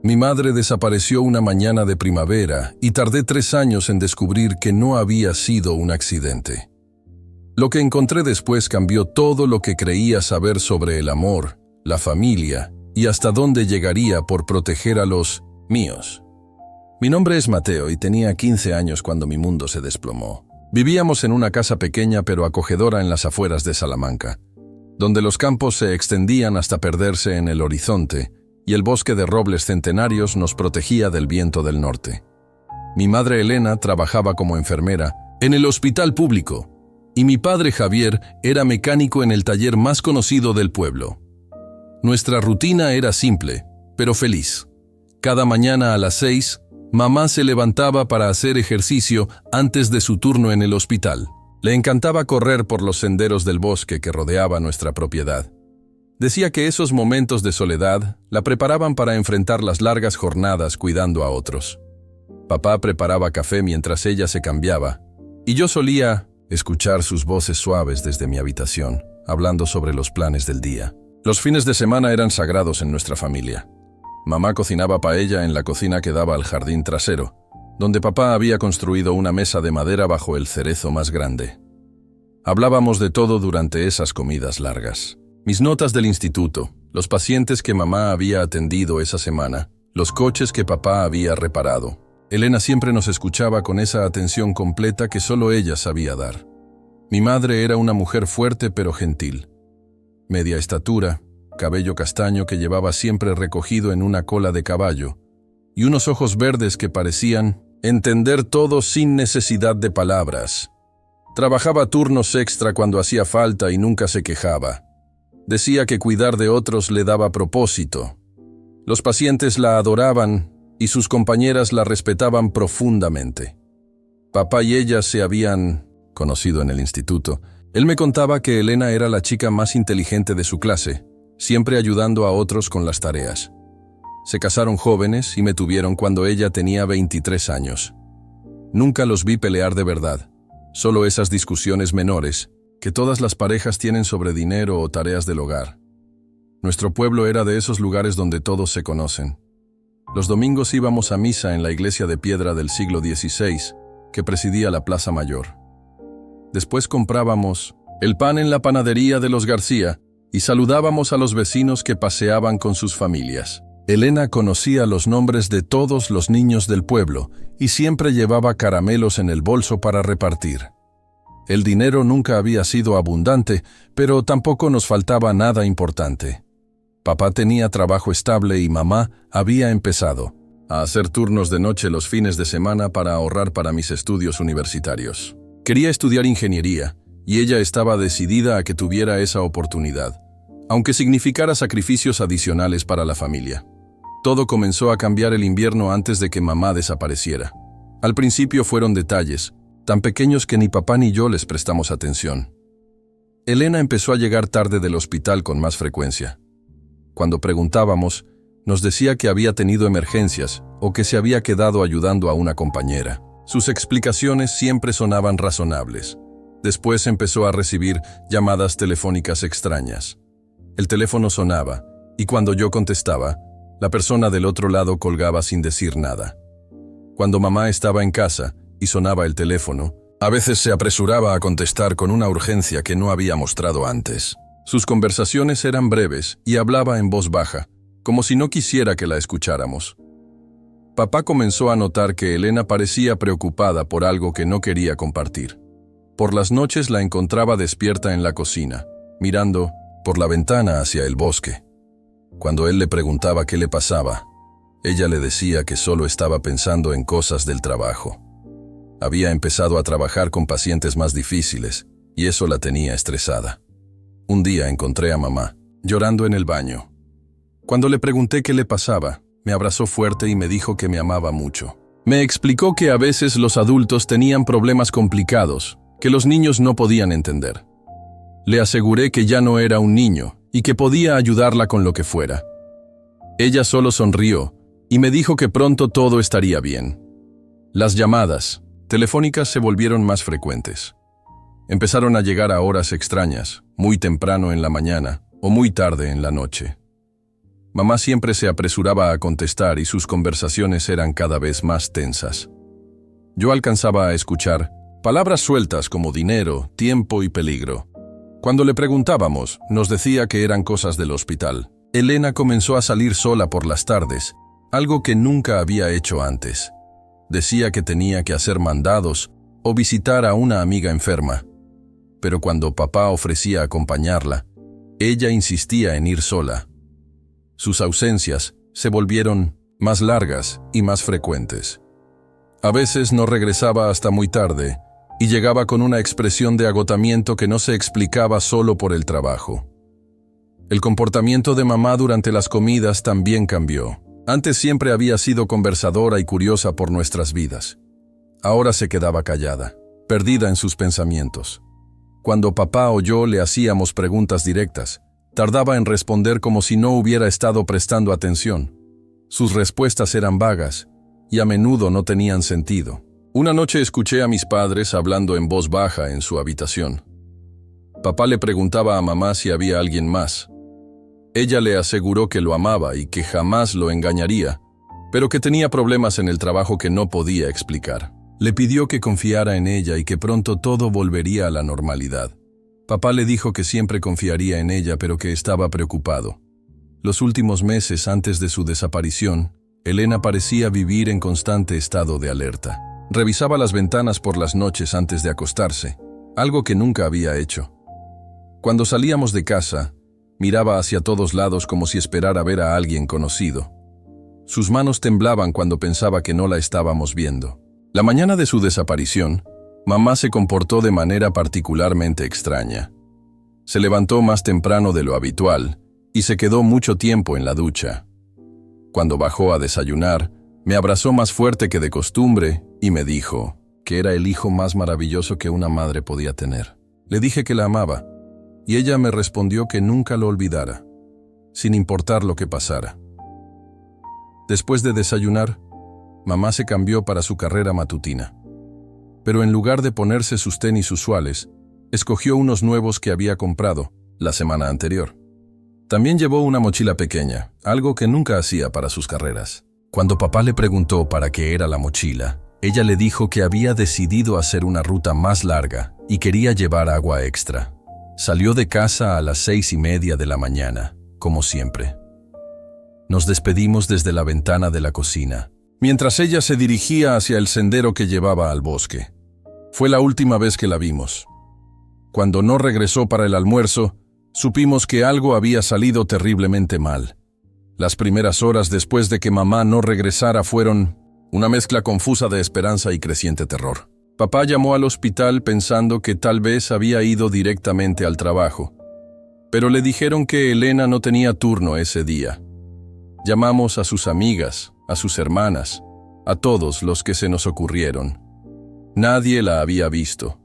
Mi madre desapareció una mañana de primavera y tardé 3 años en descubrir que no había sido un accidente. Lo que encontré después cambió todo lo que creía saber sobre el amor, la familia y hasta dónde llegaría por proteger a los míos. Mi nombre es Mateo y tenía 15 años cuando mi mundo se desplomó. Vivíamos en una casa pequeña pero acogedora en las afueras de Salamanca, donde los campos se extendían hasta perderse en el horizonte y el bosque de robles centenarios nos protegía del viento del norte. Mi madre Elena trabajaba como enfermera en el hospital público y mi padre Javier era mecánico en el taller más conocido del pueblo. Nuestra rutina era simple, pero feliz. Cada mañana a las 6, mamá se levantaba para hacer ejercicio antes de su turno en el hospital. Le encantaba correr por los senderos del bosque que rodeaba nuestra propiedad. Decía que esos momentos de soledad la preparaban para enfrentar las largas jornadas cuidando a otros. Papá preparaba café mientras ella se cambiaba, y yo solía escuchar sus voces suaves desde mi habitación, hablando sobre los planes del día. Los fines de semana eran sagrados en nuestra familia. Mamá cocinaba paella en la cocina que daba al jardín trasero, donde papá había construido una mesa de madera bajo el cerezo más grande. Hablábamos de todo durante esas comidas largas. Mis notas del instituto, los pacientes que mamá había atendido esa semana, los coches que papá había reparado. Elena siempre nos escuchaba con esa atención completa que solo ella sabía dar. Mi madre era una mujer fuerte pero gentil. Media estatura, cabello castaño que llevaba siempre recogido en una cola de caballo, y unos ojos verdes que parecían entender todo sin necesidad de palabras. Trabajaba turnos extra cuando hacía falta y nunca se quejaba. Decía que cuidar de otros le daba propósito. Los pacientes la adoraban y sus compañeras la respetaban profundamente. Papá y ella se habían conocido en el instituto. Él me contaba que Elena era la chica más inteligente de su clase, siempre ayudando a otros con las tareas. Se casaron jóvenes y me tuvieron cuando ella tenía 23 años. Nunca los vi pelear de verdad, solo esas discusiones menores que todas las parejas tienen sobre dinero o tareas del hogar. Nuestro pueblo era de esos lugares donde todos se conocen. Los domingos íbamos a misa en la iglesia de piedra del siglo XVI, que presidía la Plaza Mayor. Después comprábamos el pan en la panadería de los García y saludábamos a los vecinos que paseaban con sus familias. Elena conocía los nombres de todos los niños del pueblo y siempre llevaba caramelos en el bolso para repartir. El dinero nunca había sido abundante, pero tampoco nos faltaba nada importante. Papá tenía trabajo estable y mamá había empezado a hacer turnos de noche los fines de semana para ahorrar para mis estudios universitarios. Quería estudiar ingeniería y ella estaba decidida a que tuviera esa oportunidad, aunque significara sacrificios adicionales para la familia. Todo comenzó a cambiar el invierno antes de que mamá desapareciera. Al principio fueron detalles, tan pequeños que ni papá ni yo les prestamos atención. Elena empezó a llegar tarde del hospital con más frecuencia. Cuando preguntábamos, nos decía que había tenido emergencias o que se había quedado ayudando a una compañera. Sus explicaciones siempre sonaban razonables. Después empezó a recibir llamadas telefónicas extrañas. El teléfono sonaba, y cuando yo contestaba, la persona del otro lado colgaba sin decir nada. Cuando mamá estaba en casa y sonaba el teléfono, a veces se apresuraba a contestar con una urgencia que no había mostrado antes. Sus conversaciones eran breves y hablaba en voz baja, como si no quisiera que la escucháramos. Papá comenzó a notar que Elena parecía preocupada por algo que no quería compartir. Por las noches la encontraba despierta en la cocina, mirando por la ventana hacia el bosque. Cuando él le preguntaba qué le pasaba, ella le decía que solo estaba pensando en cosas del trabajo. Había empezado a trabajar con pacientes más difíciles y eso la tenía estresada. Un día encontré a mamá, llorando en el baño. Cuando le pregunté qué le pasaba, me abrazó fuerte y me dijo que me amaba mucho. Me explicó que a veces los adultos tenían problemas complicados, que los niños no podían entender. Le aseguré que ya no era un niño y que podía ayudarla con lo que fuera. Ella solo sonrió y me dijo que pronto todo estaría bien. Las llamadas telefónicas se volvieron más frecuentes. Empezaron a llegar a horas extrañas, muy temprano en la mañana o muy tarde en la noche. Mamá siempre se apresuraba a contestar y sus conversaciones eran cada vez más tensas. Yo alcanzaba a escuchar palabras sueltas como dinero, tiempo y peligro. Cuando le preguntábamos, nos decía que eran cosas del hospital. Elena comenzó a salir sola por las tardes, algo que nunca había hecho antes. Decía que tenía que hacer mandados o visitar a una amiga enferma. Pero cuando papá ofrecía acompañarla, ella insistía en ir sola. Sus ausencias se volvieron más largas y más frecuentes. A veces no regresaba hasta muy tarde y llegaba con una expresión de agotamiento que no se explicaba solo por el trabajo. El comportamiento de mamá durante las comidas también cambió. Antes siempre había sido conversadora y curiosa por nuestras vidas. Ahora se quedaba callada, perdida en sus pensamientos. Cuando papá o yo le hacíamos preguntas directas, tardaba en responder como si no hubiera estado prestando atención. Sus respuestas eran vagas y a menudo no tenían sentido. Una noche escuché a mis padres hablando en voz baja en su habitación. Papá le preguntaba a mamá si había alguien más. Ella le aseguró que lo amaba y que jamás lo engañaría, pero que tenía problemas en el trabajo que no podía explicar. Le pidió que confiara en ella y que pronto todo volvería a la normalidad. Papá le dijo que siempre confiaría en ella, pero que estaba preocupado. Los últimos meses antes de su desaparición, Elena parecía vivir en constante estado de alerta. Revisaba las ventanas por las noches antes de acostarse, algo que nunca había hecho. Cuando salíamos de casa, miraba hacia todos lados como si esperara ver a alguien conocido. Sus manos temblaban cuando pensaba que no la estábamos viendo. La mañana de su desaparición, mamá se comportó de manera particularmente extraña. Se levantó más temprano de lo habitual y se quedó mucho tiempo en la ducha. Cuando bajó a desayunar, me abrazó más fuerte que de costumbre y me dijo que era el hijo más maravilloso que una madre podía tener. Le dije que la amaba, y ella me respondió que nunca lo olvidara, sin importar lo que pasara. Después de desayunar, mamá se cambió para su carrera matutina. Pero en lugar de ponerse sus tenis usuales, escogió unos nuevos que había comprado la semana anterior. También llevó una mochila pequeña, algo que nunca hacía para sus carreras. Cuando papá le preguntó para qué era la mochila, ella le dijo que había decidido hacer una ruta más larga y quería llevar agua extra. Salió de casa a las 6:30 de la mañana, como siempre. Nos despedimos desde la ventana de la cocina, mientras ella se dirigía hacia el sendero que llevaba al bosque. Fue la última vez que la vimos. Cuando no regresó para el almuerzo, supimos que algo había salido terriblemente mal. Las primeras horas después de que mamá no regresara fueron una mezcla confusa de esperanza y creciente terror. Papá llamó al hospital pensando que tal vez había ido directamente al trabajo, pero le dijeron que Elena no tenía turno ese día. Llamamos a sus amigas, a sus hermanas, a todos los que se nos ocurrieron. Nadie la había visto.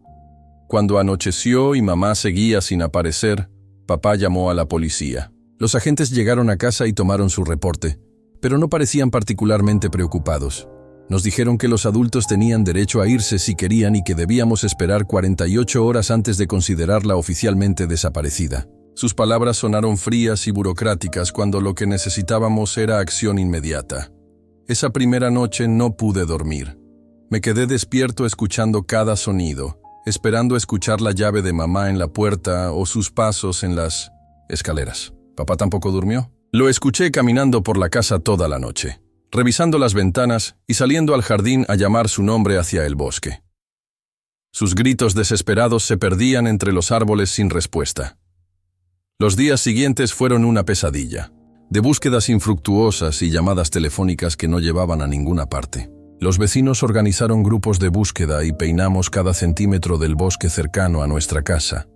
Cuando anocheció y mamá seguía sin aparecer, papá llamó a la policía. Los agentes llegaron a casa y tomaron su reporte, pero no parecían particularmente preocupados. Nos dijeron que los adultos tenían derecho a irse si querían y que debíamos esperar 48 horas antes de considerarla oficialmente desaparecida. Sus palabras sonaron frías y burocráticas cuando lo que necesitábamos era acción inmediata. Esa primera noche no pude dormir. Me quedé despierto escuchando cada sonido, esperando escuchar la llave de mamá en la puerta o sus pasos en las escaleras. ¿Papá tampoco durmió? Lo escuché caminando por la casa toda la noche, revisando las ventanas y saliendo al jardín a llamar su nombre hacia el bosque. Sus gritos desesperados se perdían entre los árboles sin respuesta. Los días siguientes fueron una pesadilla, de búsquedas infructuosas y llamadas telefónicas que no llevaban a ninguna parte. Los vecinos organizaron grupos de búsqueda y peinamos cada centímetro del bosque cercano a nuestra casa.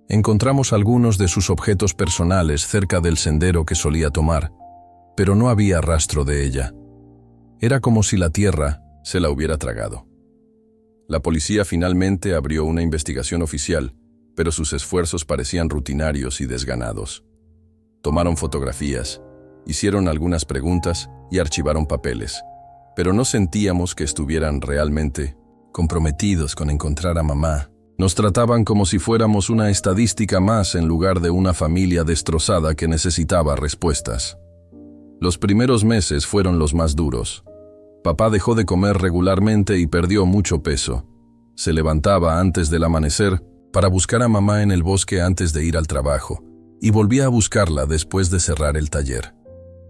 Encontramos algunos de sus objetos personales cerca del sendero que solía tomar, pero no había rastro de ella. Era como si la tierra se la hubiera tragado. La policía finalmente abrió una investigación oficial, pero sus esfuerzos parecían rutinarios y desganados. Tomaron fotografías, hicieron algunas preguntas y archivaron papeles, pero no sentíamos que estuvieran realmente comprometidos con encontrar a mamá. Nos trataban como si fuéramos una estadística más en lugar de una familia destrozada que necesitaba respuestas. Los primeros meses fueron los más duros. Papá dejó de comer regularmente y perdió mucho peso. Se levantaba antes del amanecer para buscar a mamá en el bosque antes de ir al trabajo, y volvía a buscarla después de cerrar el taller.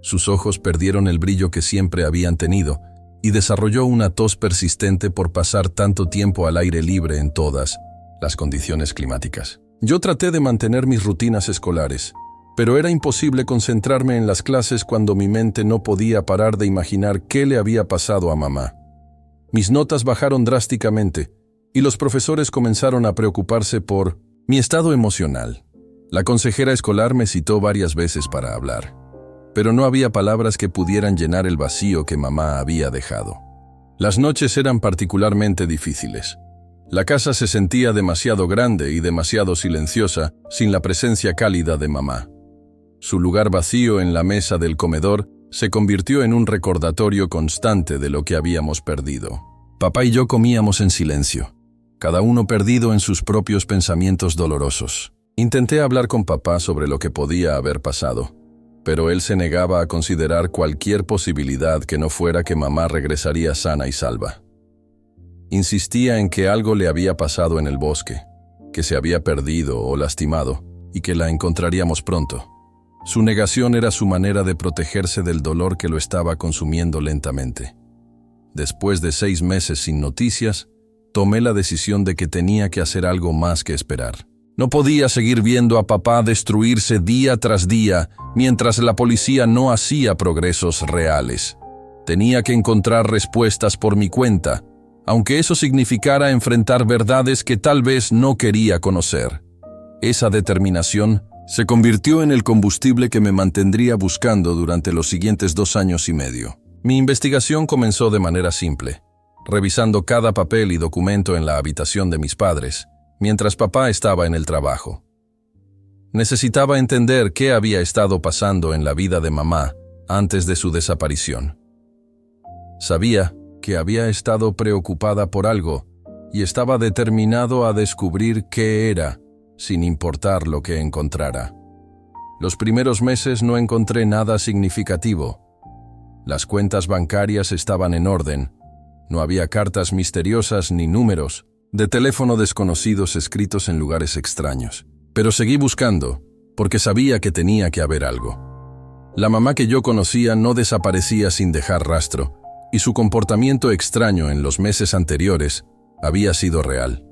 Sus ojos perdieron el brillo que siempre habían tenido, y desarrolló una tos persistente por pasar tanto tiempo al aire libre en todas las condiciones climáticas. Yo traté de mantener mis rutinas escolares, pero era imposible concentrarme en las clases cuando mi mente no podía parar de imaginar qué le había pasado a mamá. Mis notas bajaron drásticamente, y los profesores comenzaron a preocuparse por mi estado emocional. La consejera escolar me citó varias veces para hablar, pero no había palabras que pudieran llenar el vacío que mamá había dejado. Las noches eran particularmente difíciles. La casa se sentía demasiado grande y demasiado silenciosa sin la presencia cálida de mamá. Su lugar vacío en la mesa del comedor se convirtió en un recordatorio constante de lo que habíamos perdido. Papá y yo comíamos en silencio, cada uno perdido en sus propios pensamientos dolorosos. Intenté hablar con papá sobre lo que podía haber pasado, pero él se negaba a considerar cualquier posibilidad que no fuera que mamá regresaría sana y salva. Insistía en que algo le había pasado en el bosque, que se había perdido o lastimado y que la encontraríamos pronto. Su negación era su manera de protegerse del dolor que lo estaba consumiendo lentamente. Después de 6 meses sin noticias, tomé la decisión de que tenía que hacer algo más que esperar. No podía seguir viendo a papá destruirse día tras día mientras la policía no hacía progresos reales. Tenía que encontrar respuestas por mi cuenta, aunque eso significara enfrentar verdades que tal vez no quería conocer. Esa determinación se convirtió en el combustible que me mantendría buscando durante los siguientes 2 años y medio. Mi investigación comenzó de manera simple, revisando cada papel y documento en la habitación de mis padres, mientras papá estaba en el trabajo. Necesitaba entender qué había estado pasando en la vida de mamá antes de su desaparición. Sabía que había estado preocupada por algo y estaba determinado a descubrir qué era, sin importar lo que encontrara. Los primeros meses no encontré nada significativo. Las cuentas bancarias estaban en orden. No había cartas misteriosas ni números de teléfono desconocidos escritos en lugares extraños. Pero seguí buscando, porque sabía que tenía que haber algo. La mamá que yo conocía no desaparecía sin dejar rastro, y su comportamiento extraño en los meses anteriores había sido real.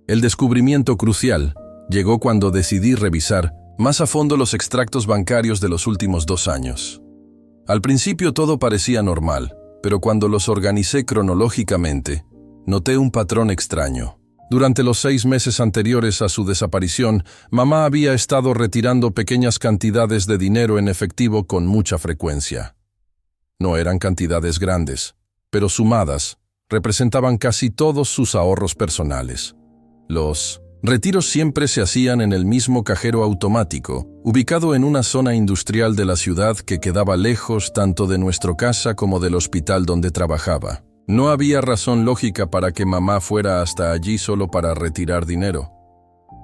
El descubrimiento crucial llegó cuando decidí revisar más a fondo los extractos bancarios de los últimos 2 años. Al principio todo parecía normal, pero cuando los organicé cronológicamente, noté un patrón extraño. Durante los 6 meses anteriores a su desaparición, mamá había estado retirando pequeñas cantidades de dinero en efectivo con mucha frecuencia. No eran cantidades grandes, pero sumadas, representaban casi todos sus ahorros personales. Los retiros siempre se hacían en el mismo cajero automático, ubicado en una zona industrial de la ciudad que quedaba lejos tanto de nuestra casa como del hospital donde trabajaba. No había razón lógica para que mamá fuera hasta allí solo para retirar dinero.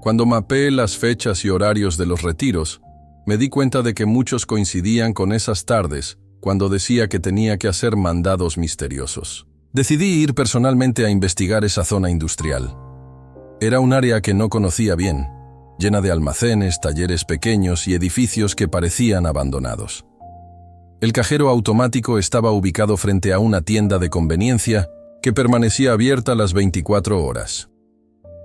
Cuando mapeé las fechas y horarios de los retiros, me di cuenta de que muchos coincidían con esas tardes, cuando decía que tenía que hacer mandados misteriosos. Decidí ir personalmente a investigar esa zona industrial. Era un área que no conocía bien, llena de almacenes, talleres pequeños y edificios que parecían abandonados. El cajero automático estaba ubicado frente a una tienda de conveniencia que permanecía abierta las 24 horas.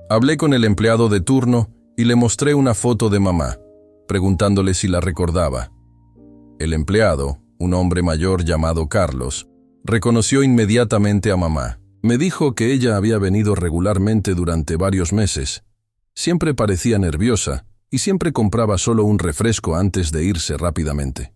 Hablé con el empleado de turno y le mostré una foto de mamá, preguntándole si la recordaba. El empleado, un hombre mayor llamado Carlos, reconoció inmediatamente a mamá. Me dijo que ella había venido regularmente durante varios meses. Siempre parecía nerviosa y siempre compraba solo un refresco antes de irse rápidamente.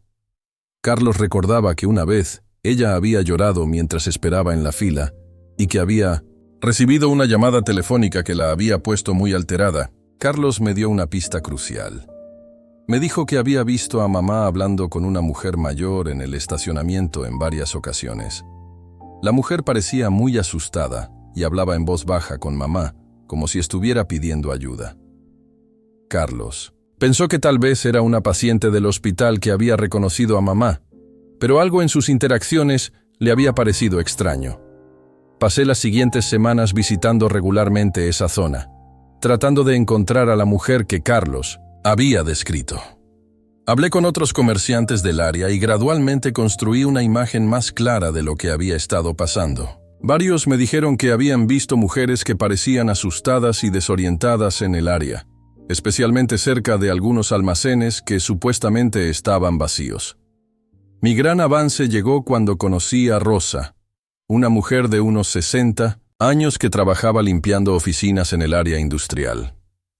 Carlos recordaba que una vez ella había llorado mientras esperaba en la fila y que había recibido una llamada telefónica que la había puesto muy alterada. Carlos me dio una pista crucial. Me dijo que había visto a mamá hablando con una mujer mayor en el estacionamiento en varias ocasiones. La mujer parecía muy asustada y hablaba en voz baja con mamá, como si estuviera pidiendo ayuda. Carlos pensó que tal vez era una paciente del hospital que había reconocido a mamá pero algo en sus interacciones le había parecido extraño. Pasé las siguientes semanas visitando regularmente esa zona, tratando de encontrar a la mujer que Carlos había descrito. Hablé con otros comerciantes del área y gradualmente construí una imagen más clara de lo que había estado pasando. Varios me dijeron que habían visto mujeres que parecían asustadas y desorientadas en el área, especialmente cerca de algunos almacenes que supuestamente estaban vacíos. Mi gran avance llegó cuando conocí a Rosa, una mujer de unos 60 años que trabajaba limpiando oficinas en el área industrial.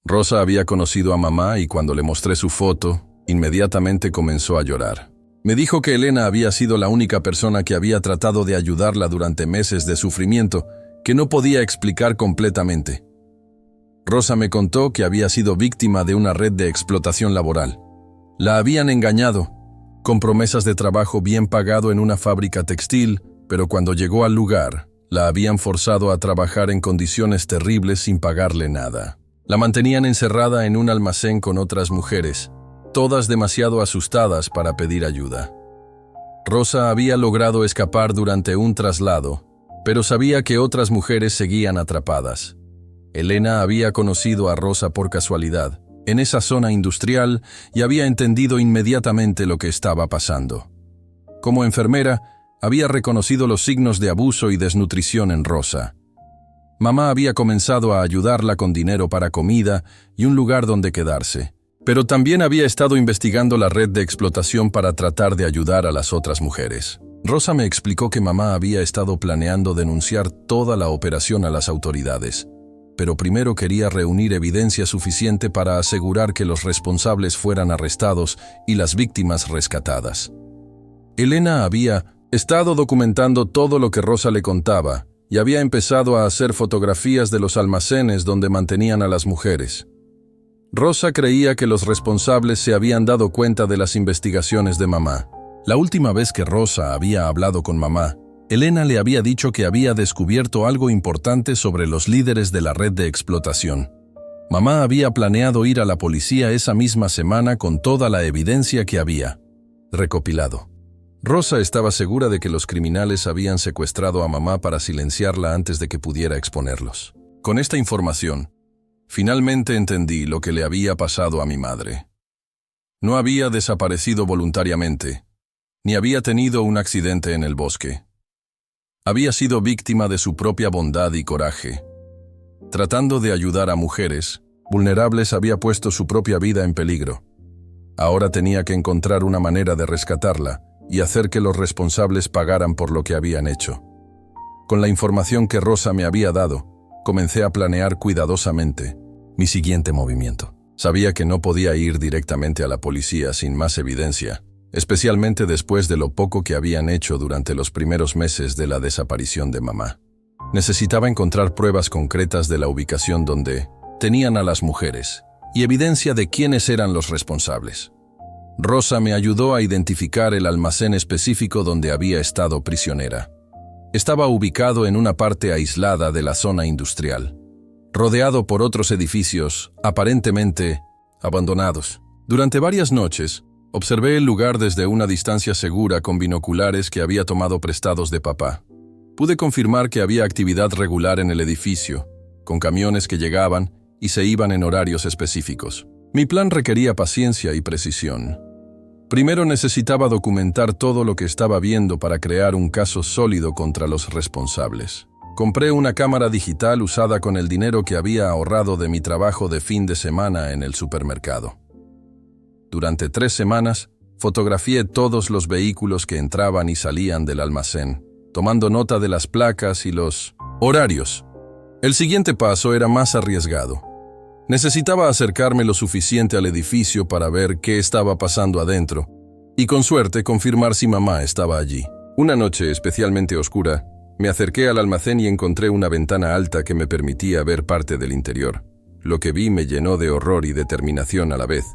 Rosa había conocido a mamá y cuando le mostré su foto, inmediatamente comenzó a llorar. Me dijo que Elena había sido la única persona que había tratado de ayudarla durante meses de sufrimiento que no podía explicar completamente. Rosa me contó que había sido víctima de una red de explotación laboral. La habían engañado, con promesas de trabajo bien pagado en una fábrica textil, pero cuando llegó al lugar, la habían forzado a trabajar en condiciones terribles sin pagarle nada. La mantenían encerrada en un almacén con otras mujeres, todas demasiado asustadas para pedir ayuda. Rosa había logrado escapar durante un traslado, pero sabía que otras mujeres seguían atrapadas. Elena había conocido a Rosa por casualidad, en esa zona industrial, y había entendido inmediatamente lo que estaba pasando. Como enfermera, había reconocido los signos de abuso y desnutrición en Rosa. Mamá había comenzado a ayudarla con dinero para comida y un lugar donde quedarse, pero también había estado investigando la red de explotación para tratar de ayudar a las otras mujeres. Rosa me explicó que mamá había estado planeando denunciar toda la operación a las autoridades, pero primero quería reunir evidencia suficiente para asegurar que los responsables fueran arrestados y las víctimas rescatadas. Elena había estado documentando todo lo que Rosa le contaba y había empezado a hacer fotografías de los almacenes donde mantenían a las mujeres. Rosa creía que los responsables se habían dado cuenta de las investigaciones de mamá. La última vez que Rosa había hablado con mamá, Elena le había dicho que había descubierto algo importante sobre los líderes de la red de explotación. Mamá había planeado ir a la policía esa misma semana con toda la evidencia que había recopilado. Rosa estaba segura de que los criminales habían secuestrado a mamá para silenciarla antes de que pudiera exponerlos. Con esta información, finalmente entendí lo que le había pasado a mi madre. No había desaparecido voluntariamente, ni había tenido un accidente en el bosque. Había sido víctima de su propia bondad y coraje. Tratando de ayudar a mujeres vulnerables, había puesto su propia vida en peligro. Ahora tenía que encontrar una manera de rescatarla y hacer que los responsables pagaran por lo que habían hecho. Con la información que Rosa me había dado, comencé a planear cuidadosamente mi siguiente movimiento. Sabía que no podía ir directamente a la policía sin más evidencia, especialmente después de lo poco que habían hecho durante los primeros meses de la desaparición de mamá. Necesitaba encontrar pruebas concretas de la ubicación donde tenían a las mujeres y evidencia de quiénes eran los responsables. Rosa me ayudó a identificar el almacén específico donde había estado prisionera. Estaba ubicado en una parte aislada de la zona industrial, rodeado por otros edificios aparentemente abandonados. Durante varias noches, observé el lugar desde una distancia segura con binoculares que había tomado prestados de papá. Pude confirmar que había actividad regular en el edificio, con camiones que llegaban y se iban en horarios específicos. Mi plan requería paciencia y precisión. Primero necesitaba documentar todo lo que estaba viendo para crear un caso sólido contra los responsables. Compré una cámara digital usada con el dinero que había ahorrado de mi trabajo de fin de semana en el supermercado. Durante 3 semanas, fotografié todos los vehículos que entraban y salían del almacén, tomando nota de las placas y los horarios. El siguiente paso era más arriesgado. Necesitaba acercarme lo suficiente al edificio para ver qué estaba pasando adentro y, con suerte, confirmar si mamá estaba allí. Una noche especialmente oscura, me acerqué al almacén y encontré una ventana alta que me permitía ver parte del interior. Lo que vi me llenó de horror y determinación a la vez.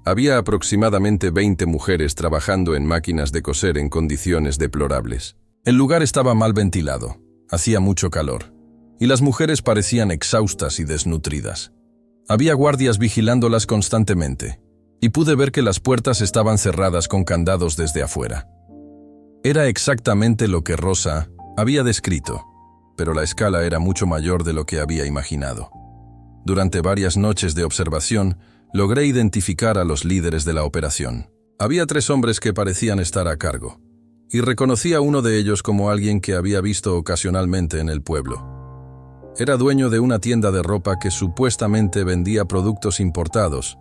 Había aproximadamente 20 mujeres trabajando en máquinas de coser en condiciones deplorables. El lugar estaba mal ventilado, hacía mucho calor, y las mujeres parecían exhaustas y desnutridas. Había guardias vigilándolas constantemente, y pude ver que las puertas estaban cerradas con candados desde afuera. Era exactamente lo que Rosa había descrito, pero la escala era mucho mayor de lo que había imaginado. Durante varias noches de observación, logré identificar a los líderes de la operación. Había 3 hombres que parecían estar a cargo, y reconocí a uno de ellos como alguien que había visto ocasionalmente en el pueblo. Era dueño de una tienda de ropa que supuestamente vendía productos importados,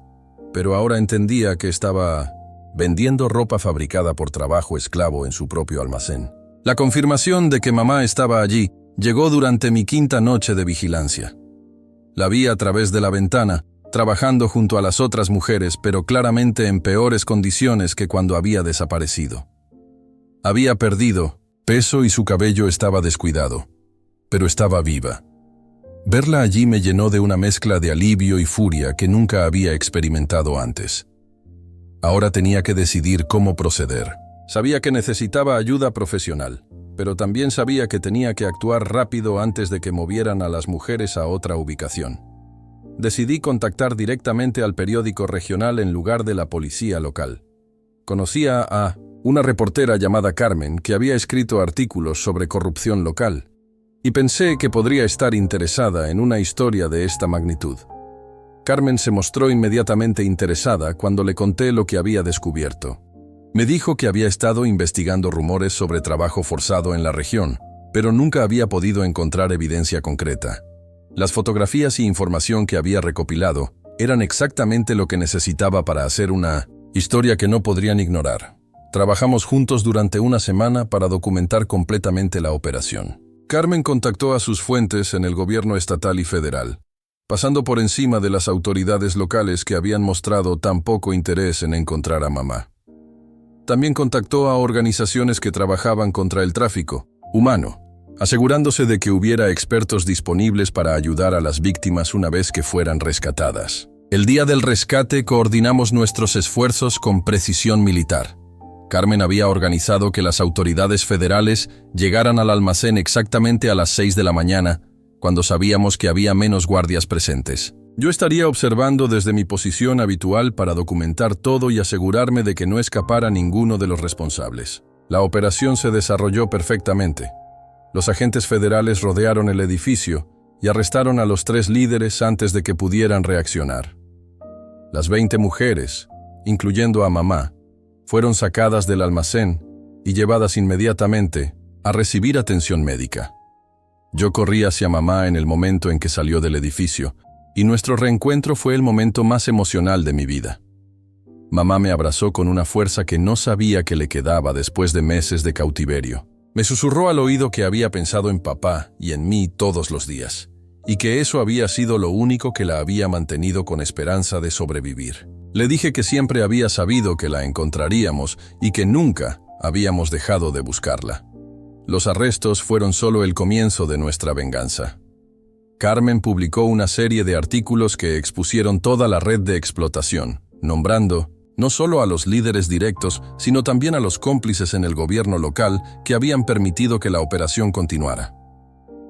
pero ahora entendía que estaba vendiendo ropa fabricada por trabajo esclavo en su propio almacén. La confirmación de que mamá estaba allí llegó durante mi 5ª noche de vigilancia. La vi a través de la ventana, trabajando junto a las otras mujeres, pero claramente en peores condiciones que cuando había desaparecido. Había perdido peso y su cabello estaba descuidado, pero estaba viva. Verla allí me llenó de una mezcla de alivio y furia que nunca había experimentado antes. Ahora tenía que decidir cómo proceder. Sabía que necesitaba ayuda profesional, pero también sabía que tenía que actuar rápido antes de que movieran a las mujeres a otra ubicación. Decidí contactar directamente al periódico regional en lugar de la policía local. Conocía a una reportera llamada Carmen que había escrito artículos sobre corrupción local, y pensé que podría estar interesada en una historia de esta magnitud. Carmen se mostró inmediatamente interesada cuando le conté lo que había descubierto. Me dijo que había estado investigando rumores sobre trabajo forzado en la región, pero nunca había podido encontrar evidencia concreta. Las fotografías y información que había recopilado eran exactamente lo que necesitaba para hacer una historia que no podrían ignorar. Trabajamos juntos durante una semana para documentar completamente la operación. Carmen contactó a sus fuentes en el gobierno estatal y federal, pasando por encima de las autoridades locales que habían mostrado tan poco interés en encontrar a mamá. También contactó a organizaciones que trabajaban contra el tráfico humano, asegurándose de que hubiera expertos disponibles para ayudar a las víctimas una vez que fueran rescatadas. El día del rescate coordinamos nuestros esfuerzos con precisión militar. Carmen había organizado que las autoridades federales llegaran al almacén exactamente a las 6 de la mañana, cuando sabíamos que había menos guardias presentes. Yo estaría observando desde mi posición habitual para documentar todo y asegurarme de que no escapara ninguno de los responsables. La operación se desarrolló perfectamente. Los agentes federales rodearon el edificio y arrestaron a los 3 líderes antes de que pudieran reaccionar. Las 20 mujeres, incluyendo a mamá, fueron sacadas del almacén y llevadas inmediatamente a recibir atención médica. Yo corrí hacia mamá en el momento en que salió del edificio, y nuestro reencuentro fue el momento más emocional de mi vida. Mamá me abrazó con una fuerza que no sabía que le quedaba después de meses de cautiverio. Me susurró al oído que había pensado en papá y en mí todos los días, y que eso había sido lo único que la había mantenido con esperanza de sobrevivir. Le dije que siempre había sabido que la encontraríamos y que nunca habíamos dejado de buscarla. Los arrestos fueron solo el comienzo de nuestra venganza. Carmen publicó una serie de artículos que expusieron toda la red de explotación, nombrando no solo a los líderes directos, sino también a los cómplices en el gobierno local que habían permitido que la operación continuara.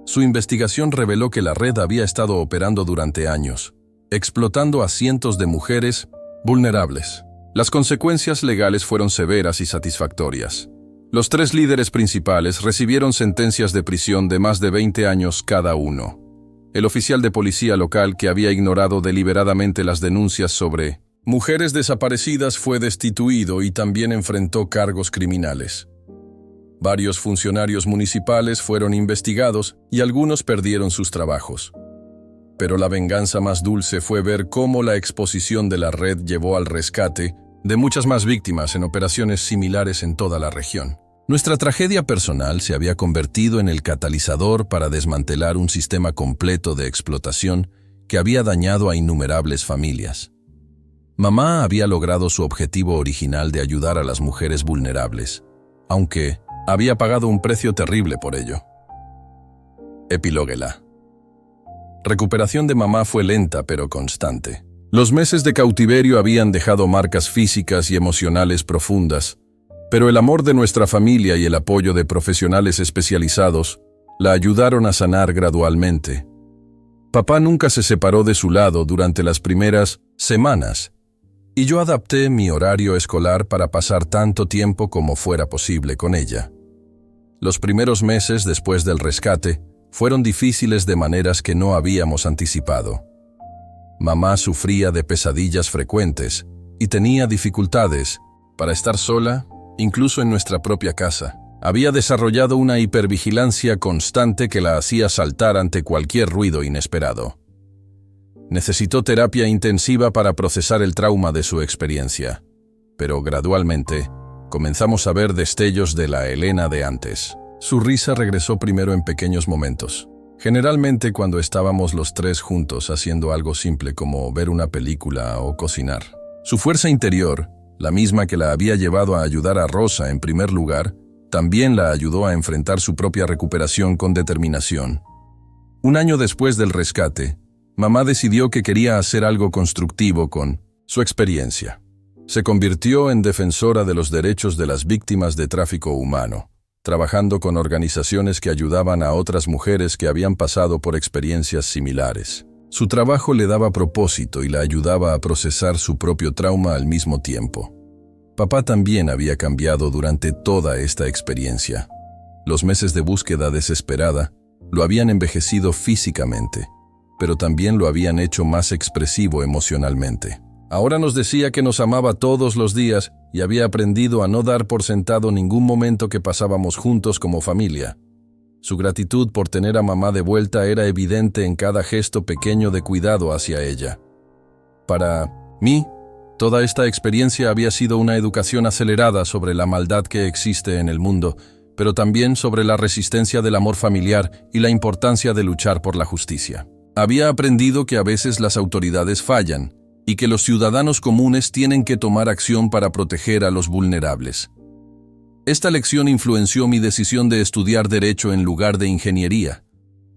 Su investigación reveló que la red había estado operando durante años, explotando a cientos de mujeres vulnerables. Las consecuencias legales fueron severas y satisfactorias. Los 3 líderes principales recibieron sentencias de prisión de más de 20 años cada uno. El oficial de policía local que había ignorado deliberadamente las denuncias sobre mujeres desaparecidas fue destituido y también enfrentó cargos criminales. Varios funcionarios municipales fueron investigados y algunos perdieron sus trabajos. Pero la venganza más dulce fue ver cómo la exposición de la red llevó al rescate de muchas más víctimas en operaciones similares en toda la región. Nuestra tragedia personal se había convertido en el catalizador para desmantelar un sistema completo de explotación que había dañado a innumerables familias. Mamá había logrado su objetivo original de ayudar a las mujeres vulnerables, aunque había pagado un precio terrible por ello. Epilóguela. Recuperación de mamá fue lenta pero constante. Los meses de cautiverio habían dejado marcas físicas y emocionales profundas, pero el amor de nuestra familia y el apoyo de profesionales especializados la ayudaron a sanar gradualmente. Papá nunca se separó de su lado durante las primeras semanas, y yo adapté mi horario escolar para pasar tanto tiempo como fuera posible con ella. Los primeros meses después del rescate fueron difíciles de maneras que no habíamos anticipado. Mamá sufría de pesadillas frecuentes y tenía dificultades para estar sola, incluso en nuestra propia casa. Había desarrollado una hipervigilancia constante que la hacía saltar ante cualquier ruido inesperado. Necesitó terapia intensiva para procesar el trauma de su experiencia, pero gradualmente comenzamos a ver destellos de la Elena de antes. Su risa regresó primero en pequeños momentos, generalmente cuando estábamos los tres juntos haciendo algo simple como ver una película o cocinar. Su fuerza interior, la misma que la había llevado a ayudar a Rosa en primer lugar, también la ayudó a enfrentar su propia recuperación con determinación. Un año después del rescate, mamá decidió que quería hacer algo constructivo con su experiencia. Se convirtió en defensora de los derechos de las víctimas de tráfico humano, trabajando con organizaciones que ayudaban a otras mujeres que habían pasado por experiencias similares. Su trabajo le daba propósito y la ayudaba a procesar su propio trauma al mismo tiempo. Papá también había cambiado durante toda esta experiencia. Los meses de búsqueda desesperada lo habían envejecido físicamente, pero también lo habían hecho más expresivo emocionalmente. Ahora nos decía que nos amaba todos los días y había aprendido a no dar por sentado ningún momento que pasábamos juntos como familia. Su gratitud por tener a mamá de vuelta era evidente en cada gesto pequeño de cuidado hacia ella. Para mí, toda esta experiencia había sido una educación acelerada sobre la maldad que existe en el mundo, pero también sobre la resistencia del amor familiar y la importancia de luchar por la justicia. Había aprendido que a veces las autoridades fallan y que los ciudadanos comunes tienen que tomar acción para proteger a los vulnerables. Esta lección influenció mi decisión de estudiar Derecho en lugar de Ingeniería.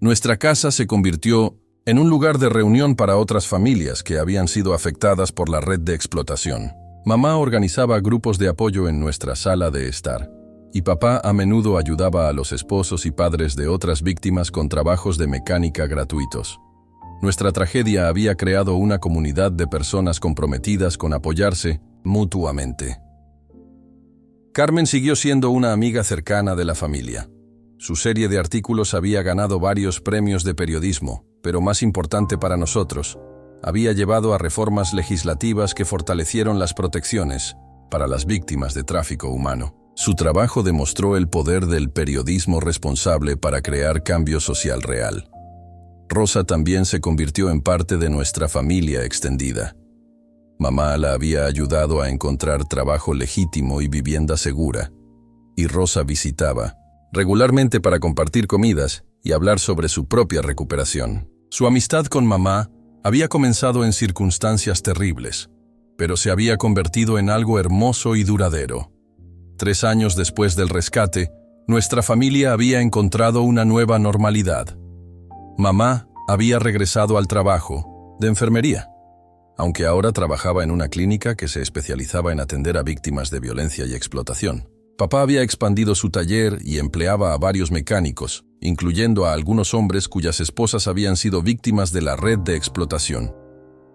Nuestra casa se convirtió en un lugar de reunión para otras familias que habían sido afectadas por la red de explotación. Mamá organizaba grupos de apoyo en nuestra sala de estar, y papá a menudo ayudaba a los esposos y padres de otras víctimas con trabajos de mecánica gratuitos. Nuestra tragedia había creado una comunidad de personas comprometidas con apoyarse mutuamente. Carmen siguió siendo una amiga cercana de la familia. Su serie de artículos había ganado varios premios de periodismo, pero más importante para nosotros, había llevado a reformas legislativas que fortalecieron las protecciones para las víctimas de tráfico humano. Su trabajo demostró el poder del periodismo responsable para crear cambio social real. Rosa también se convirtió en parte de nuestra familia extendida. Mamá la había ayudado a encontrar trabajo legítimo y vivienda segura, y Rosa visitaba regularmente para compartir comidas y hablar sobre su propia recuperación. Su amistad con mamá había comenzado en circunstancias terribles, pero se había convertido en algo hermoso y duradero. 3 años después del rescate, nuestra familia había encontrado una nueva normalidad. Mamá había regresado al trabajo de enfermería, aunque ahora trabajaba en una clínica que se especializaba en atender a víctimas de violencia y explotación. Papá había expandido su taller y empleaba a varios mecánicos, incluyendo a algunos hombres cuyas esposas habían sido víctimas de la red de explotación.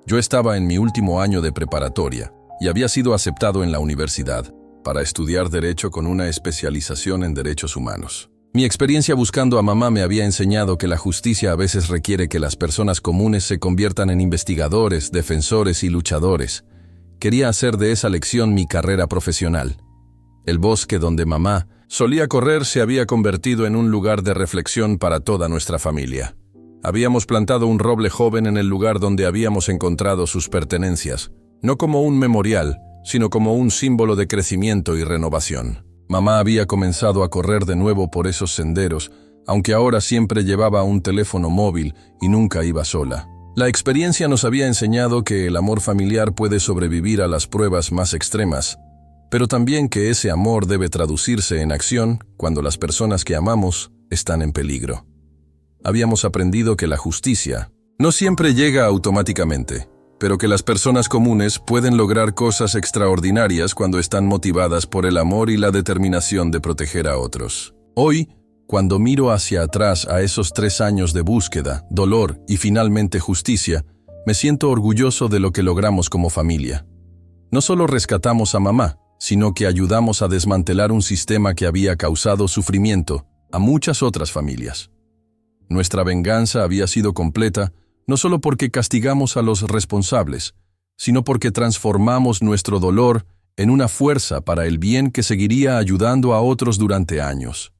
Yo estaba en mi último año de preparatoria y había sido aceptado en la universidad para estudiar Derecho con una especialización en Derechos Humanos. Mi experiencia buscando a mamá me había enseñado que la justicia a veces requiere que las personas comunes se conviertan en investigadores, defensores y luchadores. Quería hacer de esa lección mi carrera profesional. El bosque donde mamá solía correr se había convertido en un lugar de reflexión para toda nuestra familia. Habíamos plantado un roble joven en el lugar donde habíamos encontrado sus pertenencias, no como un memorial, sino como un símbolo de crecimiento y renovación. Mamá había comenzado a correr de nuevo por esos senderos, aunque ahora siempre llevaba un teléfono móvil y nunca iba sola. La experiencia nos había enseñado que el amor familiar puede sobrevivir a las pruebas más extremas, pero también que ese amor debe traducirse en acción cuando las personas que amamos están en peligro. Habíamos aprendido que la justicia no siempre llega automáticamente, pero que las personas comunes pueden lograr cosas extraordinarias cuando están motivadas por el amor y la determinación de proteger a otros. Hoy, cuando miro hacia atrás a esos 3 años de búsqueda, dolor y finalmente justicia, me siento orgulloso de lo que logramos como familia. No solo rescatamos a mamá, sino que ayudamos a desmantelar un sistema que había causado sufrimiento a muchas otras familias. Nuestra venganza había sido completa no solo porque castigamos a los responsables, sino porque transformamos nuestro dolor en una fuerza para el bien que seguiría ayudando a otros durante años.